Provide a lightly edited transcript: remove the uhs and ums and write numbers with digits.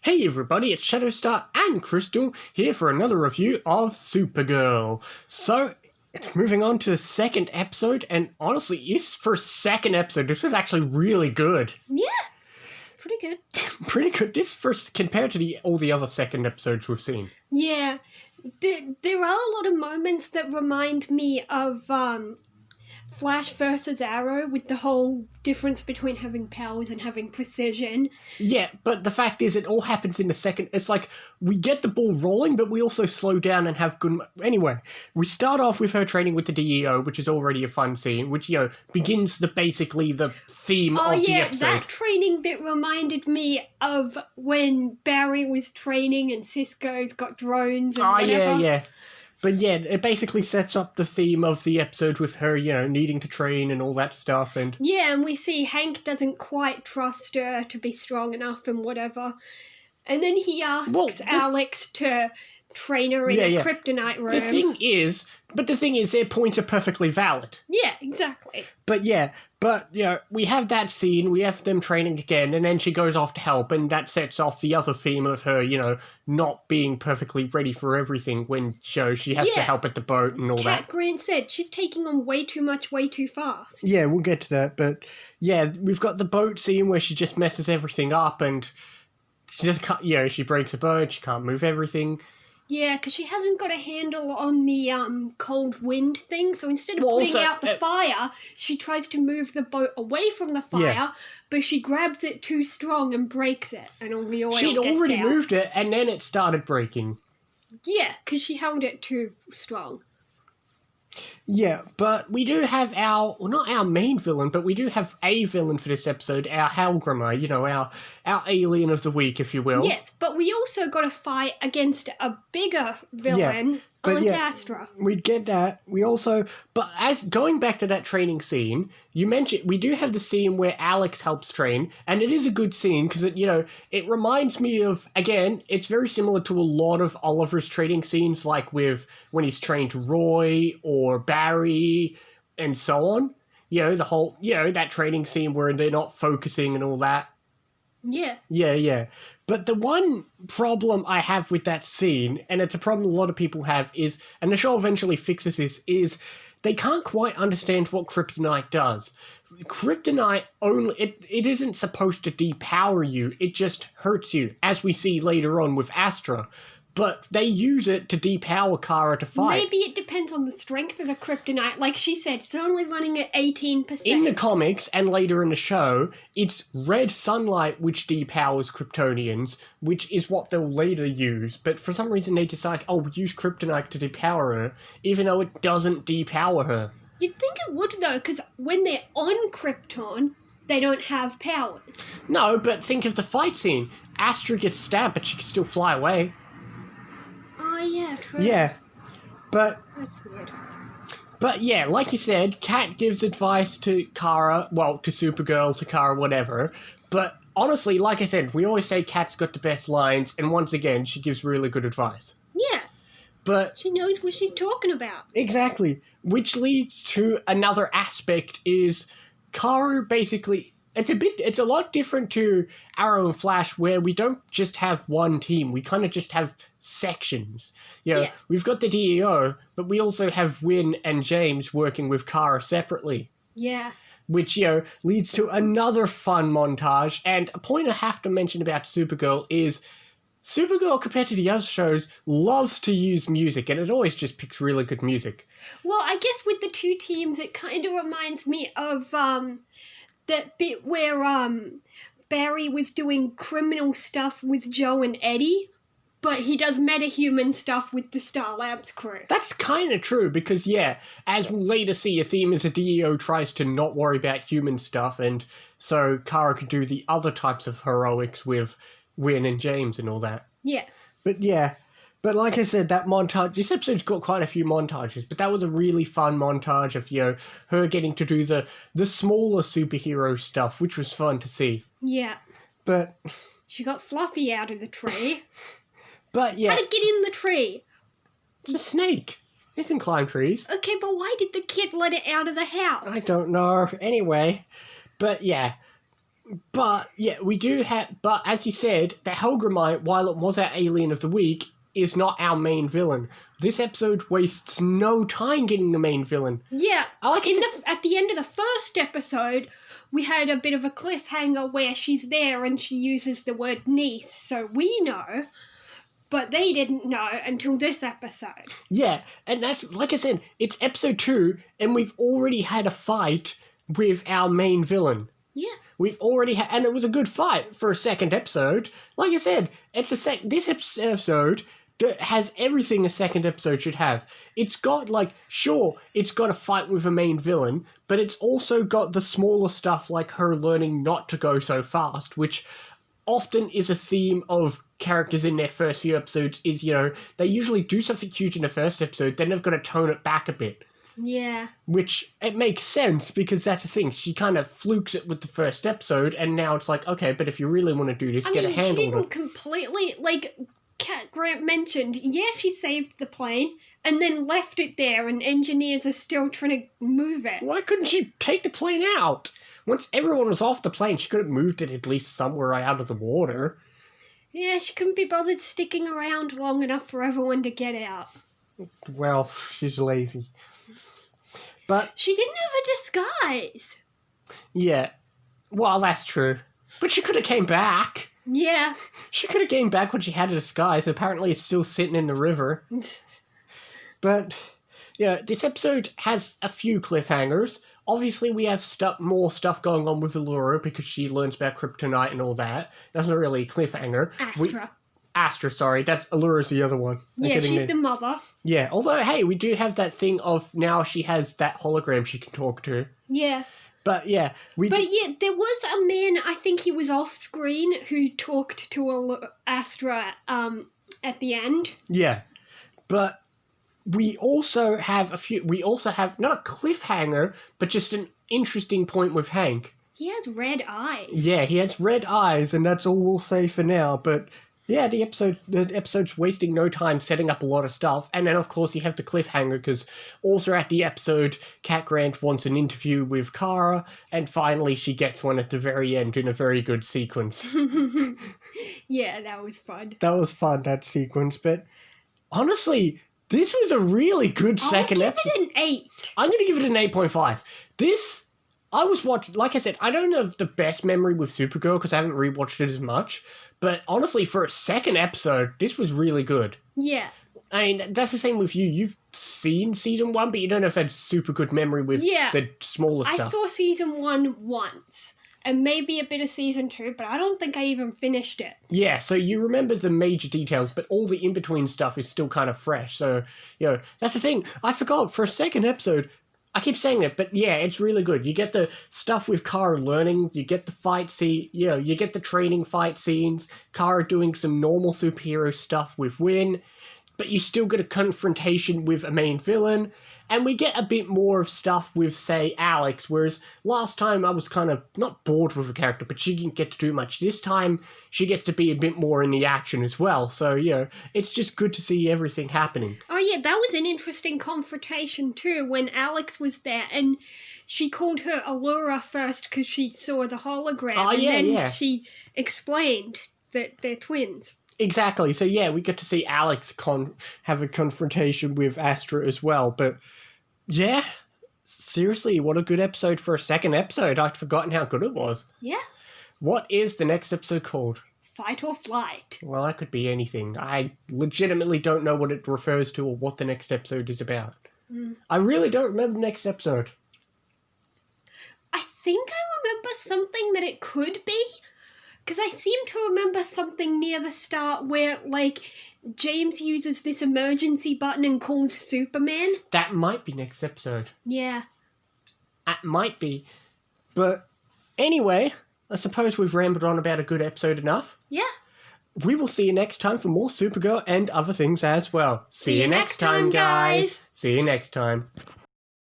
Hey everybody, it's Shadowstar and Crystal here for another review of Supergirl. So, it's moving on to the second episode, and honestly, this first second episode, this was actually really good. Yeah, pretty good. Pretty good. This first, compared to all the other second episodes we've seen. Yeah, there are a lot of moments that remind me of Flash versus Arrow, with the whole difference between having powers and having precision. Yeah, but the fact is, it all happens in the second. It's like, we get the ball rolling, but we also slow down and have good... Anyway, we start off with her training with the DEO, which is already a fun scene, which, begins basically the theme of the episode. That training bit reminded me of when Barry was training and Cisco's got drones and whatever. Yeah. But yeah, it basically sets up the theme of the episode with her, needing to train and all that stuff. And yeah, and we see Hank doesn't quite trust her to be strong enough and whatever. And then he asks Alex to train her in a kryptonite room. The thing is, their points are perfectly valid. Yeah, exactly. But we have that scene, we have them training again, and then she goes off to help, and that sets off the other theme of her, not being perfectly ready for everything when she has to help at the boat and all that. Cat Grant said she's taking on way too much, way too fast. Yeah, we'll get to that, but yeah, we've got the boat scene where she just messes everything up, and she just can't, she breaks a boat, she can't move everything. Yeah, because she hasn't got a handle on the cold wind thing, so instead of putting out the fire, she tries to move the boat away from the fire, but she grabs it too strong and breaks it, and all the oil gets out. She'd already moved it, and then it started breaking. Yeah, because she held it too strong. Yeah, but we do have not our main villain, but we do have a villain for this episode, our Hellgrimmer, our alien of the week, if you will. Yes, but we also got to fight against a bigger villain, Astra. We'd get that. As going back to that training scene, you mentioned, we do have the scene where Alex helps train, and it is a good scene, because it reminds me of, again, it's very similar to a lot of Oliver's training scenes, like with when he's trained Roy, or Barry, and so on. The whole, that training scene where they're not focusing and all that. Yeah. Yeah. But the one problem I have with that scene, and it's a problem a lot of people have, is, and the show eventually fixes this, is they can't quite understand what kryptonite does. Kryptonite it isn't supposed to depower you, it just hurts you, as we see later on with Astra. But they use it to depower Kara to fight. Maybe it depends on the strength of the kryptonite. Like she said, it's only running at 18%. In the comics, and later in the show, it's red sunlight which depowers Kryptonians, which is what they'll later use. But for some reason they decide, use kryptonite to depower her, even though it doesn't depower her. You'd think it would, though, because when they're on Krypton, they don't have powers. No, but think of the fight scene. Astra gets stabbed, but she can still fly away. Oh, yeah, true. Yeah, but... That's weird. But yeah, like you said, Kat gives advice to Kara, to Supergirl, to Kara, whatever. But honestly, like I said, we always say Kat's got the best lines, and once again, she gives really good advice. Yeah. But... she knows what she's talking about. Exactly. Which leads to another aspect is Kara basically... It's a lot different to Arrow and Flash, where we don't just have one team. We kind of just have sections. We've got the DEO, but we also have Wynn and James working with Kara separately. Yeah. Which, leads to another fun montage. And a point I have to mention about Supergirl is Supergirl, compared to the other shows, loves to use music, and it always just picks really good music. Well, I guess with the two teams, it kind of reminds me of... that bit where Barry was doing criminal stuff with Joe and Eddie, but he does metahuman stuff with the Star Labs crew. That's kind of true, because, as we'll later see, a theme is the DEO tries to not worry about human stuff, and so Kara can do the other types of heroics with Wynn and James and all that. Yeah. But like I said, that montage, this episode's got quite a few montages, but that was a really fun montage of, her getting to do the smaller superhero stuff, which was fun to see. Yeah. But... she got Fluffy out of the tree. But, yeah. How'd it get in the tree? It's a snake. It can climb trees. Okay, but why did the kid let it out of the house? I don't know. Anyway. But, yeah. But, yeah, we do have... But, as you said, the Helgramite, while it was our Alien of the Week, is not our main villain. This episode wastes no time getting the main villain. Yeah. At the end of the first episode, we had a bit of a cliffhanger where she's there and she uses the word niece, so we know, but they didn't know until this episode. Yeah, and that's, like I said, it's episode 2, and we've already had a fight with our main villain. Yeah. We've already had, and it was a good fight for a second episode. Like I said, this episode has everything a second episode should have. It's got, it's got a fight with a main villain, but it's also got the smaller stuff like her learning not to go so fast, which often is a theme of characters in their first few episodes, is, they usually do something huge in the first episode, then they've got to tone it back a bit. Yeah. Which, it makes sense, because that's the thing. She kind of flukes it with the first episode, and now it's like, okay, but if you really want to do this, get a handle on it. She didn't completely, Cat Grant mentioned, she saved the plane, and then left it there, and engineers are still trying to move it. Why couldn't she take the plane out? Once everyone was off the plane, she could have moved it at least somewhere out of the water. Yeah, she couldn't be bothered sticking around long enough for everyone to get out. Well, she's lazy. But she didn't have a disguise. Yeah. Well, that's true. But she could have came back. Yeah. She could have came back when she had a disguise. Apparently it's still sitting in the river. But, yeah, this episode has a few cliffhangers. Obviously, we have more stuff going on with Allura because she learns about kryptonite and all that. That's not really a cliffhanger. Astra, sorry. That's Allura's the other one. Yeah, she's the mother. Yeah, although, hey, we do have that thing of now she has that hologram she can talk to. Yeah. But, yeah. There was a man, I think he was off-screen, who talked to Astra at the end. Yeah. But we also have not a cliffhanger, but just an interesting point with Hank. He has red eyes. Yeah, he has red eyes, and that's all we'll say for now, but... Yeah, the episode's wasting no time setting up a lot of stuff. And then, of course, you have the cliffhanger, because also at the episode, Cat Grant wants an interview with Kara, and finally she gets one at the very end in a very good sequence. Yeah, that was fun. That was fun, that sequence. But honestly, this was a really good second episode. I'll give it an 8. I'm going to give it an 8.5. I was watching, like I said, I don't have the best memory with Supergirl because I haven't rewatched it as much. But honestly, for a second episode, this was really good. Yeah. I mean, that's the same with you. You've seen season 1, but you don't have had super good memory with the smaller stuff. I saw season 1 once, and maybe a bit of season 2, but I don't think I even finished it. Yeah, so you remember the major details, but all the in-between stuff is still kind of fresh. So, that's the thing. I forgot, for a second episode... I keep saying it, but yeah, it's really good. You get the stuff with Kara learning, you get the fight scene, you get the training fight scenes, Kara doing some normal superhero stuff with Wynn, but you still get a confrontation with a main villain, and we get a bit more of stuff with, say, Alex, whereas last time I was kind of not bored with a character, but she didn't get to do much. This time, she gets to be a bit more in the action as well, so, it's just good to see everything happening. Oh yeah, that was an interesting confrontation too, when Alex was there, and she called her Allura first because she saw the hologram, and then she explained that they're twins. Exactly. So, yeah, we get to see Alex have a confrontation with Astra as well. But, yeah, seriously, what a good episode for a second episode. I'd forgotten how good it was. Yeah. What is the next episode called? Fight or Flight. Well, that could be anything. I legitimately don't know what it refers to or what the next episode is about. I really don't remember the next episode. I think I remember something that it could be. Because I seem to remember something near the start where, James uses this emergency button and calls Superman. That might be next episode. Yeah. That might be. But anyway, I suppose we've rambled on about a good episode enough. Yeah. We will see you next time for more Supergirl and other things as well. See you next time, guys. See you next time.